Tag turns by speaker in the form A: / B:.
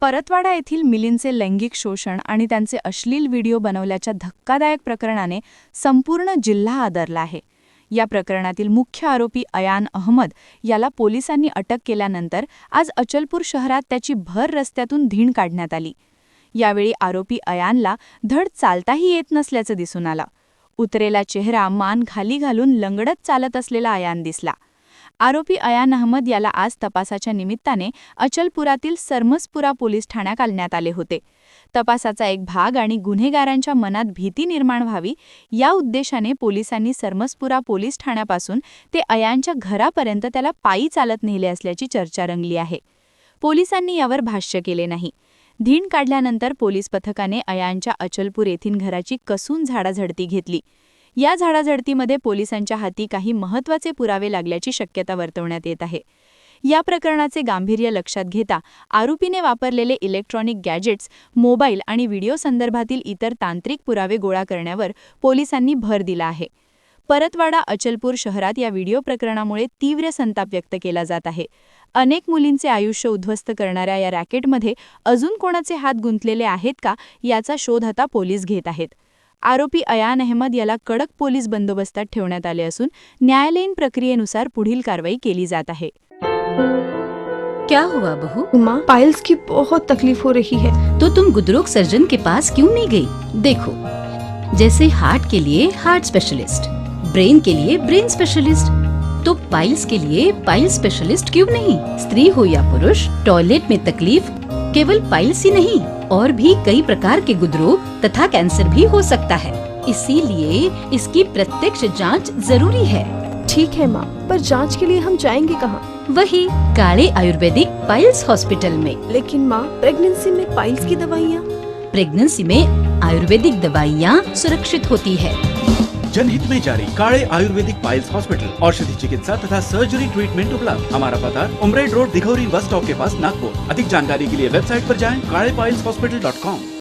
A: परतवाडा येथील मिलिंदचे लैंगिक शोषण आणि त्यांचे अश्लील व्हिडिओ बनवल्याच्या धक्कादायक प्रकरणाने संपूर्ण जिल्हा आदरला आहे. या प्रकरणातील मुख्य आरोपी अयान अहमद याला पोलिसांनी अटक केल्यानंतर आज अचलपूर शहरात त्याची भर रस्त्यातून धीण काढण्यात आली. यावेळी आरोपी अयानला धड चालताही येत नसल्याचं दिसून आलं. उतरेला चेहरा, मान खाली घालून लंगडत चालत असलेला अयान दिसला. आरोपी अयान अहमद याला आज तपासाच्या निमित्ताने अचलपुरातील सरमसपुरा पोलीस ठाण्यात आणण्यात आले होते. तपासाचा एक भाग आणि गुन्हेगारांच्या मनात भीती निर्माण व्हावी या उद्देशाने पोलिसांनी सरमसपुरा पोलीस ठाण्यापासून ते अयानच्या घरापर्यंत त्याला पायी चालत नेले असल्याची चर्चा रंगली आहे. पोलिसांनी यावर भाष्य केले नाही. धीण काढल्यानंतर पोलीस पथकाने अयानच्या अचलपूर येथील घराची कसून झाडाझडती घेतली. या झाडाझडतीमध्ये पोलिसांच्या हाती काही महत्त्वाचे पुरावे लागल्याची शक्यता वर्तवण्यात येत आहे. या प्रकरणाचे गांभीर्य लक्षात घेता आरोपीने वापरलेले इलेक्ट्रॉनिक गॅजेट्स, मोबाईल आणि व्हिडिओ संदर्भातील इतर तांत्रिक पुरावे गोळा करण्यावर पोलिसांनी भर दिला आहे. परतवाडा अचलपूर शहरात या व्हिडिओ प्रकरणामुळे तीव्र संताप व्यक्त केला जात आहे. अनेक मुलींचे आयुष्य उद्ध्वस्त करणाऱ्या या रॅकेटमध्ये अजून कोणाचे हात गुंतलेले आहेत का याचा शोध आता पोलीस घेत आहेत. आरोपी अयान अहमद याला कडक पोलीस बंदोबस्तात ठेवण्यात आले असून न्यायालयीन प्रक्रियेनुसार पुढील कारवाई केली जात आहे.
B: क्या हुआ बहू?
C: माँ, पाइल्स की बहुत तकलीफ हो रही है.
B: तो तुम गुदरोग सर्जन के पास क्यों नहीं गई? देखो, जैसे हार्ट के लिए हार्ट स्पेशलिस्ट, ब्रेन के लिए ब्रेन स्पेशलिस्ट, तो पाइल्स के लिए पाइल्स स्पेशलिस्ट क्यों नहीं? स्त्री हो या पुरुष, टॉयलेट में तकलीफ केवल पाइल्स ही नहीं और भी कई प्रकार के गुदरोग तथा कैंसर भी हो सकता है. इसीलिए इसकी प्रत्यक्ष जांच जरूरी है.
C: ठीक है माँ, पर जांच के लिए हम जाएंगे कहाँ?
B: वही काले आयुर्वेदिक पाइल्स हॉस्पिटल में.
C: लेकिन माँ, प्रेगनेंसी में पाइल्स की दवाइयाँ?
B: प्रेगनेंसी में आयुर्वेदिक दवाइयाँ सुरक्षित होती है.
D: जनहित में जारी. काळे आयुर्वेदिक पाइल्स हॉस्पिटल, औषधि चिकित्सा तथा सर्जरी ट्रीटमेंट उपलब्ध. हमारा पता उमरेड रोड, दिघौरी बस स्टॉप के पास, नागपुर. अधिक जानकारी के लिए वेबसाइट पर जाएं kaalepailshospital.com.